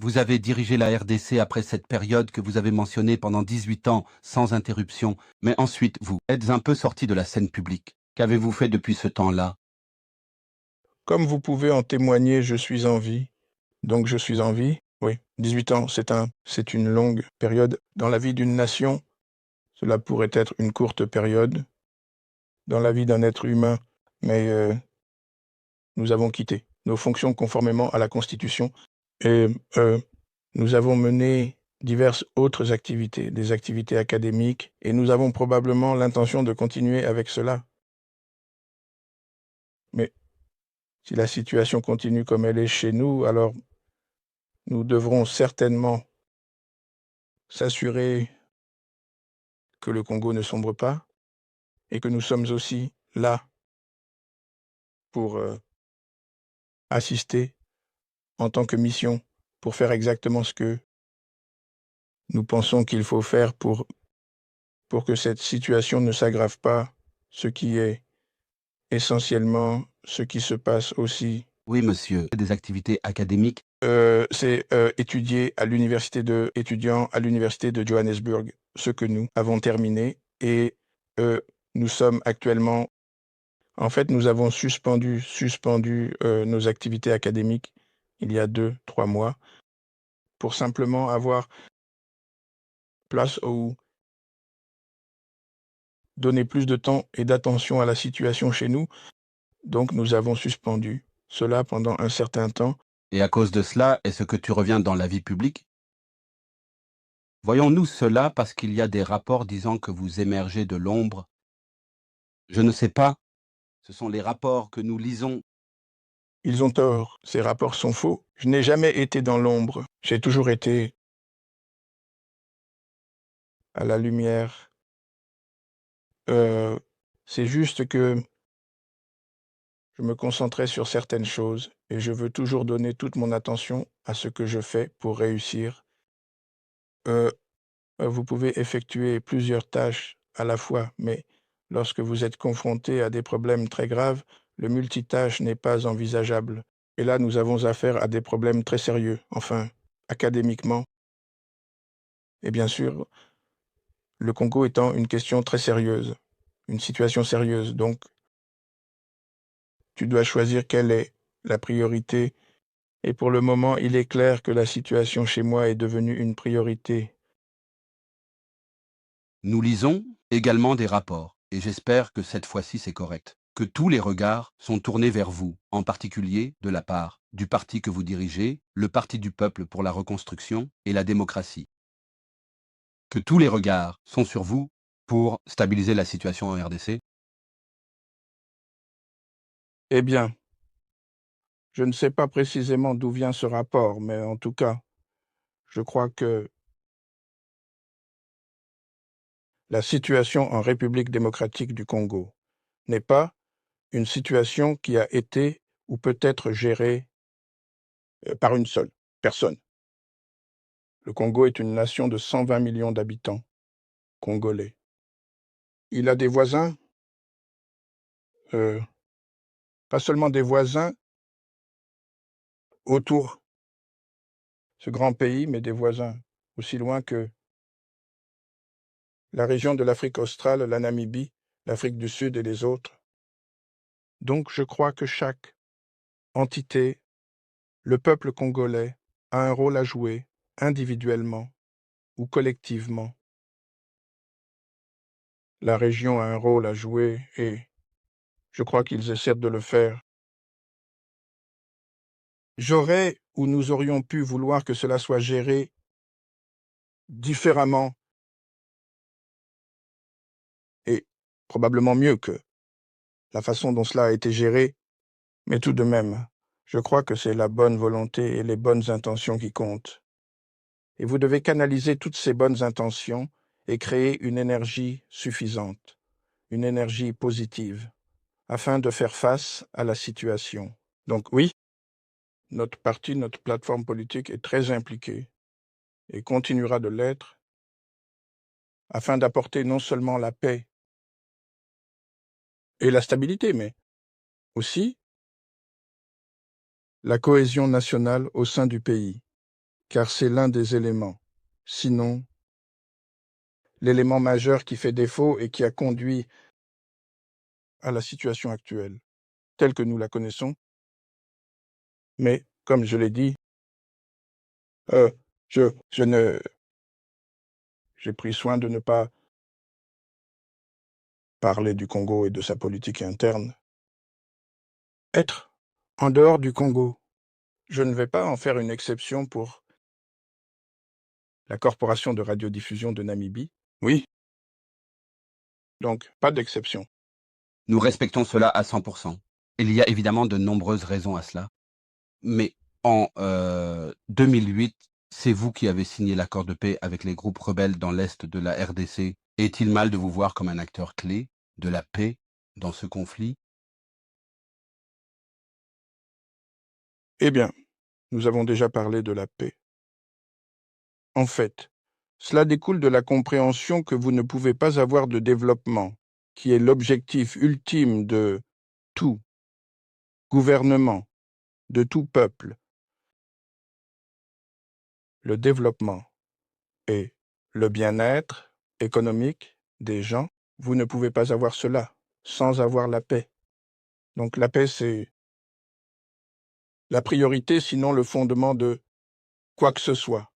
Vous avez dirigé la RDC après cette période que vous avez mentionnée pendant 18 ans, sans interruption, mais ensuite vous êtes un peu sorti de la scène publique. Qu'avez-vous fait depuis ce temps-là? Comme vous pouvez en témoigner, je suis en vie. Donc je suis en vie, oui. 18 ans, c'est une longue période. Dans la vie d'une nation, cela pourrait être une courte période. Dans la vie d'un être humain, mais nous avons quitté nos fonctions conformément à la Constitution et nous avons mené diverses autres activités, des activités académiques, et nous avons probablement l'intention de continuer avec cela. Mais si la situation continue comme elle est chez nous, alors nous devrons certainement s'assurer que le Congo ne sombre pas et que nous sommes aussi là pour assister en tant que mission, pour faire exactement ce que nous pensons qu'il faut faire pour que cette situation ne s'aggrave pas, ce qui est essentiellement ce qui se passe aussi. Oui, monsieur. Des activités académiques. C'est étudiant à l'université de Johannesburg, ce que nous avons terminé, et nous sommes actuellement, en fait, nous avons suspendu nos activités académiques il y a 2-3 mois pour simplement avoir place ou donner plus de temps et d'attention à la situation chez nous. Donc nous avons suspendu cela pendant un certain temps. Et à cause de cela, est-ce que tu reviens dans la vie publique? Voyons-nous cela parce qu'il y a des rapports disant que vous émergez de l'ombre. Je ne sais pas. Ce sont les rapports que nous lisons. Ils ont tort, ces rapports sont faux. Je n'ai jamais été dans l'ombre, j'ai toujours été à la lumière. C'est juste que je me concentrais sur certaines choses et je veux toujours donner toute mon attention à ce que je fais pour réussir. Heu, vous pouvez effectuer plusieurs tâches à la fois, mais lorsque vous êtes confronté à des problèmes très graves, le multitâche n'est pas envisageable. Et là, nous avons affaire à des problèmes très sérieux, enfin, académiquement. Et bien sûr, le Congo étant une question très sérieuse, une situation sérieuse. Donc, tu dois choisir quelle est la priorité. Et pour le moment, il est clair que la situation chez moi est devenue une priorité. Nous lisons également des rapports, et j'espère que cette fois-ci c'est correct, que tous les regards sont tournés vers vous, en particulier de la part du parti que vous dirigez, le Parti du peuple pour la reconstruction et la démocratie. Que tous les regards sont sur vous pour stabiliser la situation en RDC. Eh bien, je ne sais pas précisément d'où vient ce rapport, mais en tout cas, je crois que la situation en République démocratique du Congo n'est pas une situation qui a été ou peut être gérée par une seule personne. Le Congo est une nation de 120 millions d'habitants congolais. Il a des voisins, pas seulement des voisins autour ce grand pays, mais des voisins aussi loin que la région de l'Afrique australe, la Namibie, l'Afrique du Sud et les autres. Donc je crois que chaque entité, le peuple congolais, a un rôle à jouer, individuellement ou collectivement. La région a un rôle à jouer et je crois qu'ils essaient de le faire. J'aurais ou nous aurions pu vouloir que cela soit géré différemment et probablement mieux que la façon dont cela a été géré, mais tout de même, je crois que c'est la bonne volonté et les bonnes intentions qui comptent. Et vous devez canaliser toutes ces bonnes intentions et créer une énergie suffisante, une énergie positive, afin de faire face à la situation. Donc oui, notre parti, notre plateforme politique est très impliquée et continuera de l'être afin d'apporter non seulement la paix et la stabilité, mais aussi la cohésion nationale au sein du pays, car c'est l'un des éléments, sinon l'élément majeur qui fait défaut et qui a conduit à la situation actuelle, telle que nous la connaissons. Mais, comme je l'ai dit, euh, je ne, j'ai pris soin de ne pas parler du Congo et de sa politique interne. Être en dehors du Congo, je ne vais pas en faire une exception pour la corporation de radiodiffusion de Namibie. Oui, donc pas d'exception. Nous respectons cela à 100%. Il y a évidemment de nombreuses raisons à cela. Mais en 2008, c'est vous qui avez signé l'accord de paix avec les groupes rebelles dans l'est de la RDC. Est-il mal de vous voir comme un acteur clé de la paix dans ce conflit? Eh bien, nous avons déjà parlé de la paix. En fait, cela découle de la compréhension que vous ne pouvez pas avoir de développement, qui est l'objectif ultime de tout gouvernement, de tout peuple. Le développement et le bien-être économique des gens, vous ne pouvez pas avoir cela sans avoir la paix. Donc la paix, c'est la priorité, sinon le fondement de quoi que ce soit.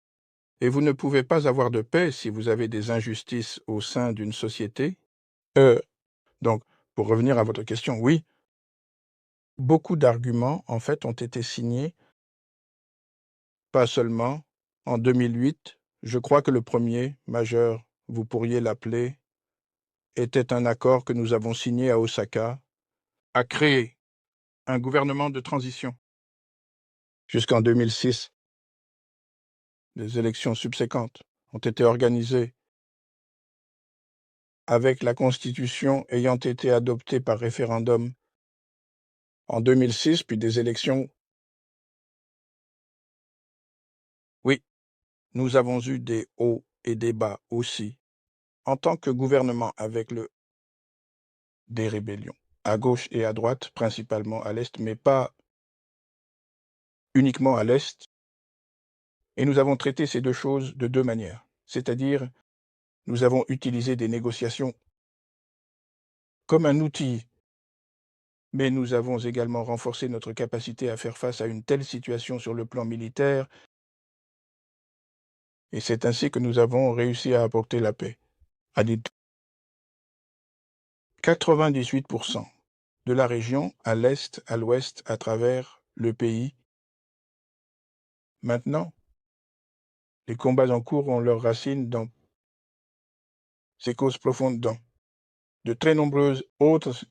Et vous ne pouvez pas avoir de paix si vous avez des injustices au sein d'une société. Donc, pour revenir à votre question, oui, beaucoup d'arguments, en fait, ont été signés, pas seulement en 2008. Je crois que le premier, majeur, vous pourriez l'appeler, était un accord que nous avons signé à Osaka, à créer un gouvernement de transition. Jusqu'en 2006, les élections subséquentes ont été organisées avec la Constitution ayant été adoptée par référendum en 2006, puis des élections. Oui, nous avons eu des hauts et des bas aussi, en tant que gouvernement avec des rébellions, à gauche et à droite, principalement à l'Est, mais pas uniquement à l'Est. Et nous avons traité ces deux choses de deux manières. C'est-à-dire, nous avons utilisé des négociations comme un outil, mais nous avons également renforcé notre capacité à faire face à une telle situation sur le plan militaire, et c'est ainsi que nous avons réussi à apporter la paix. À 98% de la région, à l'Est, à l'Ouest, à travers le pays. Maintenant, les combats en cours ont leurs racines dans ces causes profondes, dans de très nombreuses autres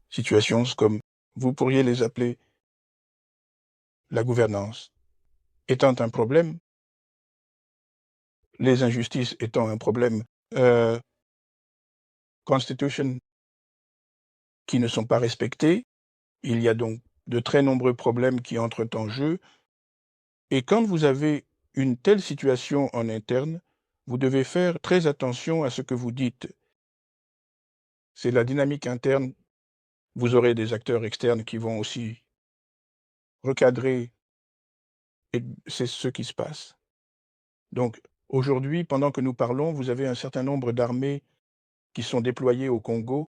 situations, comme vous pourriez les appeler la gouvernance, étant un problème, les injustices étant un problème, constitution qui ne sont pas respectées. Il y a donc de très nombreux problèmes qui entrent en jeu. Et quand vous avez une telle situation en interne, vous devez faire très attention à ce que vous dites. C'est la dynamique interne. Vous aurez des acteurs externes qui vont aussi recadrer, et c'est ce qui se passe. Donc, aujourd'hui, pendant que nous parlons, vous avez un certain nombre d'armées qui sont déployées au Congo,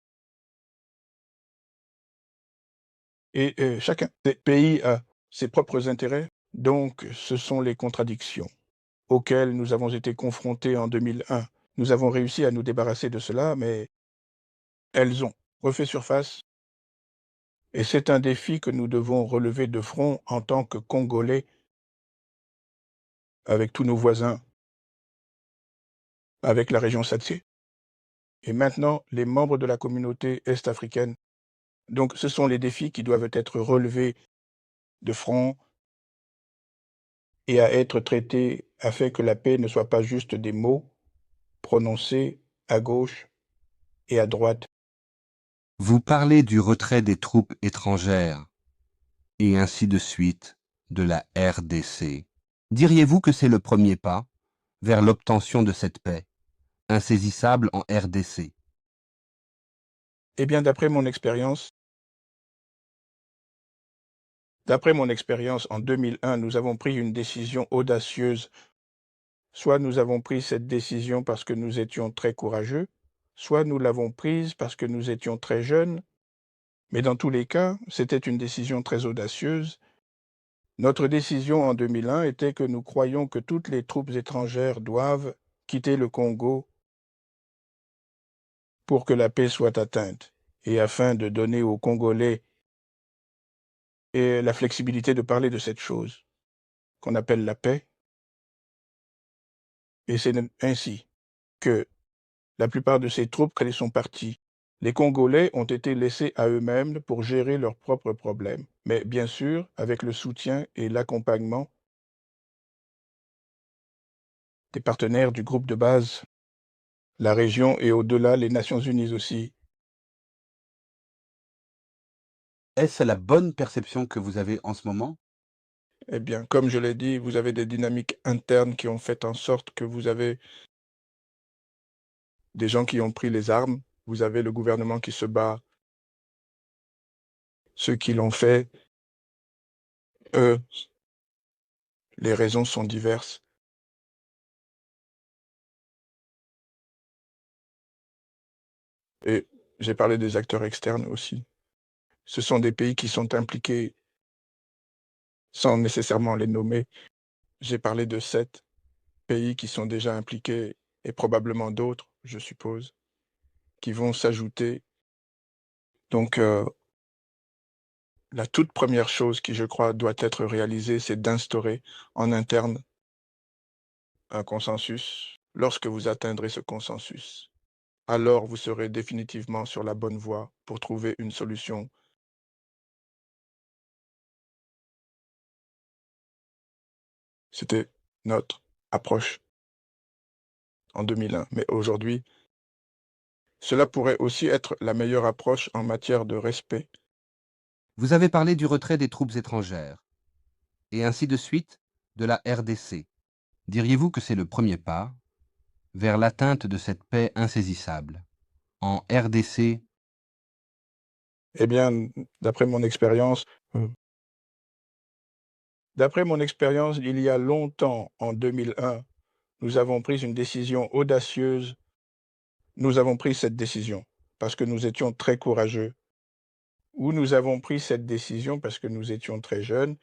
et chacun des pays a ses propres intérêts. Donc, ce sont les contradictions auxquelles nous avons été confrontés en 2001. Nous avons réussi à nous débarrasser de cela, mais elles ont refait surface, et c'est un défi que nous devons relever de front en tant que Congolais, avec tous nos voisins, avec la région SADC, et maintenant les membres de la communauté est-africaine. Donc ce sont les défis qui doivent être relevés de front et à être traités afin que la paix ne soit pas juste des mots prononcés à gauche et à droite. Vous parlez du retrait des troupes étrangères et ainsi de suite de la RDC. Diriez-vous que c'est le premier pas vers l'obtention de cette paix, insaisissable en RDC? Eh bien, d'après mon expérience, D'après mon expérience, en 2001, nous avons pris une décision audacieuse. Soit nous avons pris cette décision parce que nous étions très courageux, soit nous l'avons prise parce que nous étions très jeunes, mais dans tous les cas, c'était une décision très audacieuse. Notre décision en 2001 était que nous croyons que toutes les troupes étrangères doivent quitter le Congo pour que la paix soit atteinte, et afin de donner aux Congolais la flexibilité de parler de cette chose qu'on appelle la paix. Et c'est ainsi que la plupart de ces troupes sont parties. Les Congolais ont été laissés à eux-mêmes pour gérer leurs propres problèmes, mais bien sûr avec le soutien et l'accompagnement des partenaires du groupe de base, la région et au-delà les Nations unies aussi. Est-ce la bonne perception que vous avez en ce moment? Eh bien, comme je l'ai dit, vous avez des dynamiques internes qui ont fait en sorte que vous avez des gens qui ont pris les armes, vous avez le gouvernement qui se bat, ceux qui l'ont fait, eux, les raisons sont diverses. Et j'ai parlé des acteurs externes aussi. Ce sont des pays qui sont impliqués sans nécessairement les nommer. J'ai parlé de 7 pays qui sont déjà impliqués et probablement d'autres, je suppose, qui vont s'ajouter. Donc, la toute première chose qui, je crois, doit être réalisée, c'est d'instaurer en interne un consensus. Lorsque vous atteindrez ce consensus, alors vous serez définitivement sur la bonne voie pour trouver une solution. C'était notre approche en 2001. Mais aujourd'hui, cela pourrait aussi être la meilleure approche en matière de respect. Vous avez parlé du retrait des troupes étrangères, et ainsi de suite, de la RDC. Diriez-vous que c'est le premier pas vers l'atteinte de cette paix insaisissable? En RDC, Eh bien, d'après mon expérience, euh, il y a longtemps, en 2001, nous avons pris une décision audacieuse. Nous avons pris cette décision parce que nous étions très courageux, ou nous avons pris cette décision parce que nous étions très jeunes,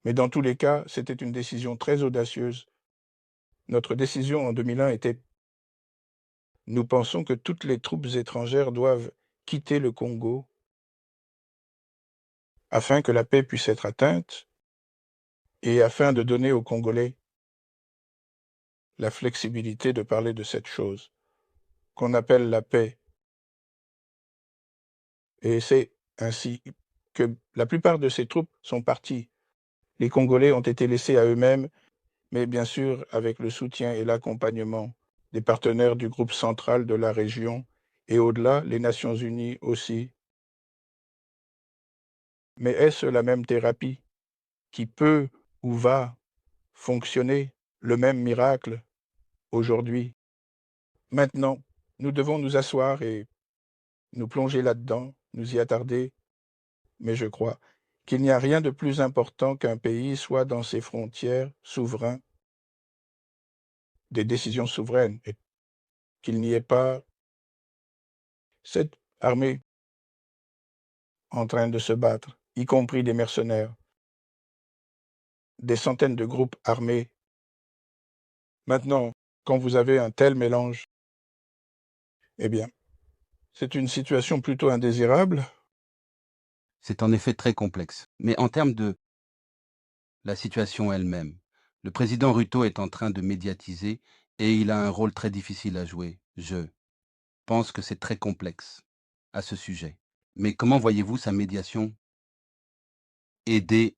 mais dans tous les cas, c'était une décision très audacieuse. Notre décision en 2001 était: nous pensons que toutes les troupes étrangères doivent quitter le Congo afin que la paix puisse être atteinte et afin de donner aux Congolais la flexibilité de parler de cette chose qu'on appelle la paix. Et c'est ainsi que la plupart de ces troupes sont parties. Les Congolais ont été laissés à eux-mêmes, mais bien sûr avec le soutien et l'accompagnement des partenaires du groupe central de la région et au-delà, les Nations unies aussi. Mais est-ce la même thérapie qui peut ou va fonctionner, le même miracle aujourd'hui? Maintenant, nous devons nous asseoir et nous plonger là-dedans, nous y attarder, mais je crois qu'il n'y a rien de plus important qu'un pays soit dans ses frontières souverain, des décisions souveraines, et qu'il n'y ait pas cette armée en train de se battre, y compris des mercenaires, des centaines de groupes armés. Maintenant, quand vous avez un tel mélange, eh bien, c'est une situation plutôt indésirable. c'est en effet très complexe. Mais en termes de la situation elle-même, le président Ruto est en train de médiatiser et il a un rôle très difficile à jouer. Je pense que c'est très complexe à ce sujet. Mais comment voyez-vous sa médiation aider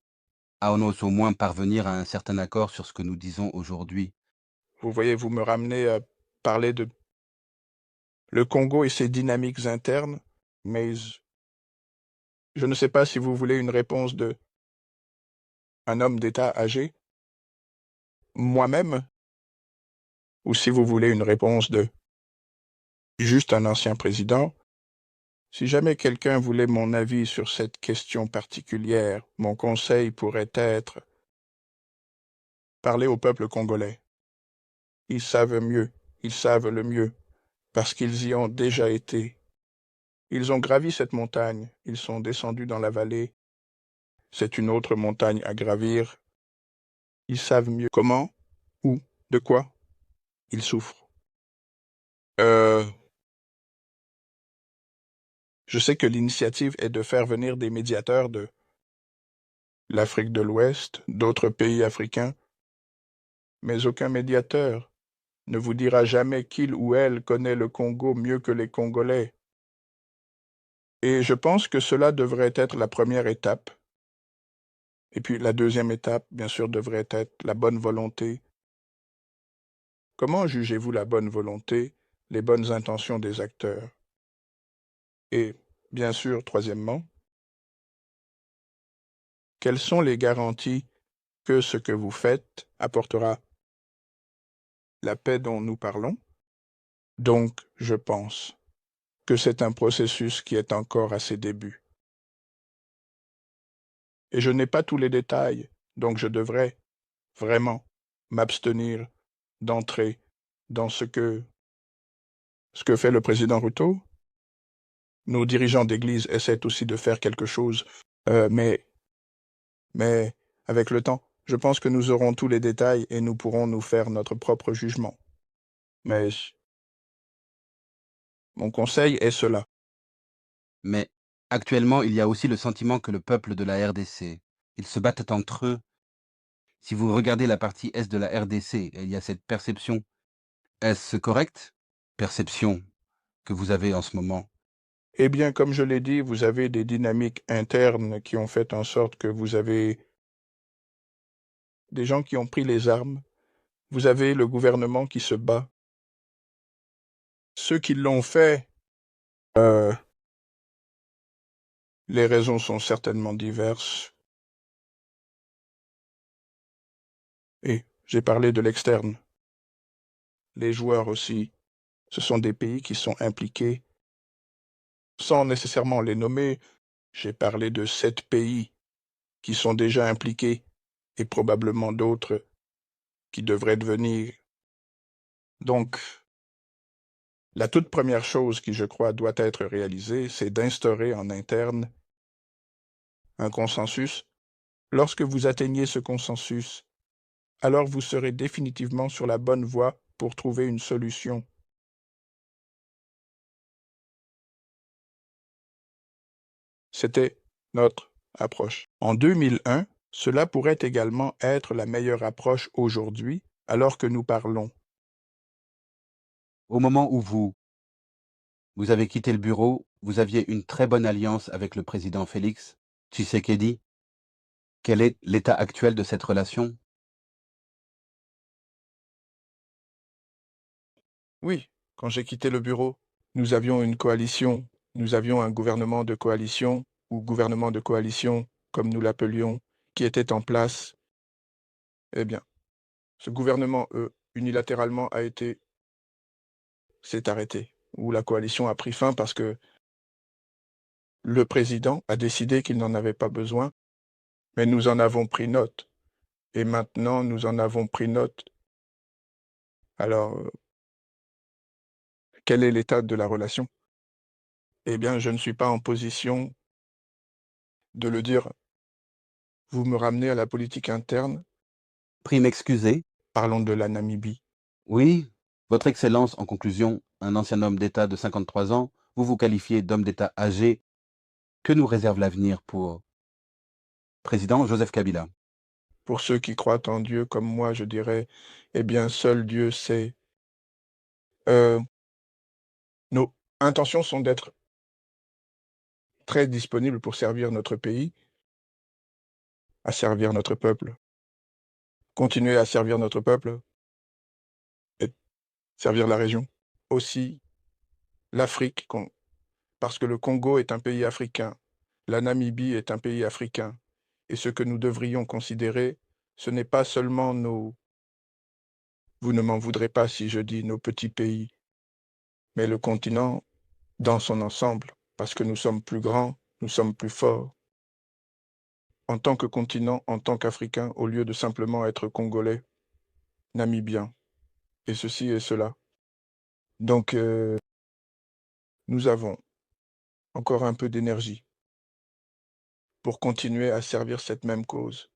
à au moins parvenir à un certain accord sur ce que nous disons aujourd'hui? Vous voyez, vous me ramenez à parler de le Congo et ses dynamiques internes, mais je ne sais pas si vous voulez une réponse de un homme d'État âgé, moi-même, ou si vous voulez une réponse de juste un ancien président. Si jamais quelqu'un voulait mon avis sur cette question particulière, mon conseil pourrait être parler au peuple congolais. Ils savent mieux, ils savent le mieux, parce qu'ils y ont déjà été. Ils ont gravi cette montagne, ils sont descendus dans la vallée. C'est une autre montagne à gravir. Ils savent mieux comment, où, de quoi. Ils souffrent. Je sais que l'initiative est de faire venir des médiateurs de l'Afrique de l'Ouest, d'autres pays africains, mais aucun médiateur ne vous dira jamais qu'il ou elle connaît le Congo mieux que les Congolais. Et je pense que cela devrait être la première étape. Et puis la deuxième étape, bien sûr, devrait être la bonne volonté. Comment jugez-vous la bonne volonté, les bonnes intentions des acteurs? Et, bien sûr, troisièmement, quelles sont les garanties que ce que vous faites apportera la paix dont nous parlons? Donc, je pense que c'est un processus qui est encore à ses débuts. Et je n'ai pas tous les détails, donc je devrais vraiment m'abstenir d'entrer dans ce que fait le président Ruto. Nos dirigeants d'église essaient aussi de faire quelque chose, mais avec le temps, je pense que nous aurons tous les détails et nous pourrons nous faire notre propre jugement. Mais mon conseil est cela. Mais actuellement, il y a aussi le sentiment que le peuple de la RDC, ils se battent entre eux. Si vous regardez la partie est de la RDC, il y a cette perception. Est-ce correct? Perception que vous avez en ce moment. Eh bien, comme je l'ai dit, vous avez des dynamiques internes qui ont fait en sorte que vous avez des gens qui ont pris les armes. Vous avez le gouvernement qui se bat. Ceux qui l'ont fait, euh, les raisons sont certainement diverses. Et j'ai parlé de l'externe. Les joueurs aussi, ce sont des pays qui sont impliqués. Sans nécessairement les nommer, j'ai parlé de 7 pays qui sont déjà impliqués et probablement d'autres qui devraient devenir. Donc, la toute première chose qui, je crois, doit être réalisée, c'est d'instaurer en interne un consensus. Lorsque vous atteignez ce consensus, alors vous serez définitivement sur la bonne voie pour trouver une solution. C'était notre approche. En 2001, cela pourrait également être la meilleure approche aujourd'hui, alors que nous parlons. Au moment où vous avez quitté le bureau, vous aviez une très bonne alliance avec le président Félix Tshisekedi. Quel est l'état actuel de cette relation? Oui, quand j'ai quitté le bureau, nous avions une coalition, nous avions un gouvernement de coalition, ou gouvernement de coalition, comme nous l'appelions, qui était en place. Eh bien, ce gouvernement, unilatéralement, s'est arrêté, ou la coalition a pris fin parce que le président a décidé qu'il n'en avait pas besoin, mais nous en avons pris note. Et maintenant, nous en avons pris note. Alors, quel est l'état de la relation? Eh bien, je ne suis pas en position de le dire. Vous me ramenez à la politique interne. Prie m'excuser. Parlons de la Namibie. Oui, Votre Excellence, en conclusion, un ancien homme d'État de 53 ans, vous vous qualifiez d'homme d'État âgé. Que nous réserve l'avenir pour président Joseph Kabila? Pour ceux qui croient en Dieu comme moi, je dirais, eh bien, seul Dieu sait. Euh, nos intentions sont d'être très disponibles pour servir notre pays, à servir notre peuple, continuer à servir notre peuple et servir la région. Aussi l'Afrique, parce que le Congo est un pays africain, la Namibie est un pays africain, et ce que nous devrions considérer, ce n'est pas seulement vous ne m'en voudrez pas si je dis nos petits pays, mais le continent dans son ensemble. parce que nous sommes plus grands, nous sommes plus forts. En tant que continent, en tant qu'Africains, au lieu de simplement être Congolais, Namibiens, et ceci et cela. Donc, nous avons encore un peu d'énergie pour continuer à servir cette même cause.